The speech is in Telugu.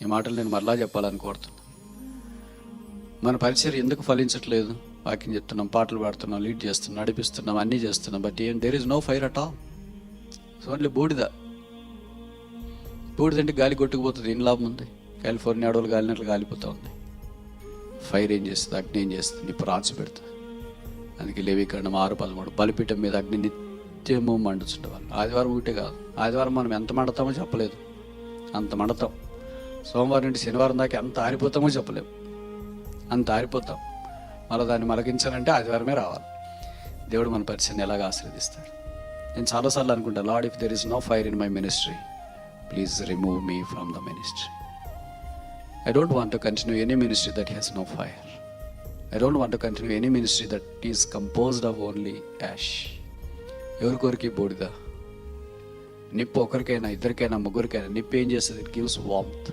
ఈ మాటలు నేను మరలా చెప్పాలని కోరుతున్నాను. మన పరిచయం ఎందుకు ఫలించట్లేదు? వాక్యం చెప్తున్నాం, పాటలు పాడుతున్నాం, లీడ్ చేస్తున్నాం, నడిపిస్తున్నాం, అన్నీ చేస్తున్నాం, but there is no fire at all. Only బూడిద. బూడిదంటే గాలి కొట్టుకుపోతుంది, ఏం లాభం ఉంది? కాలిఫోర్నియా అడవులు గాలినట్లు కాలిపోతూ ఉంది. ఫైర్ ఏం చేస్తుంది? అగ్ని ఏం చేస్తుంది? నిప్పు రాచి పెడుతుంది. అందుకే లేవికాండం 6:13 బలిపీఠం మీద అగ్ని నిత్యము మండుచుండేవాళ్ళు. ఆదివారం ఒకటే కాదు, ఆదివారం మనం ఎంత మండతామో చెప్పలేదు, అంత మండతాం. సోమవారం నుండి శనివారం దాకా ఎంత ఆరిపోతామో చెప్పలేము, అంత ఆరిపోతాం. మళ్ళీ దాన్ని మలగించాలంటే ఆదివారమే రావాలి. దేవుడు మన పరిచయాన్ని ఎలాగ ఆశీర్వదిస్తాడు? నేను చాలాసార్లు అనుకుంటాను, lord, if there is no fire in my ministry, please remove me from the ministry. I don't want to continue any ministry that has no fire. I don't want to continue any ministry that is composed of only ash. ఎవరికొరికి బూడిద. నిప్పు ఒకరికైనా, ఇద్దరికైనా, ముగ్గురికైనా నిప్పు ఏం చేస్తుంది? It gives warmth.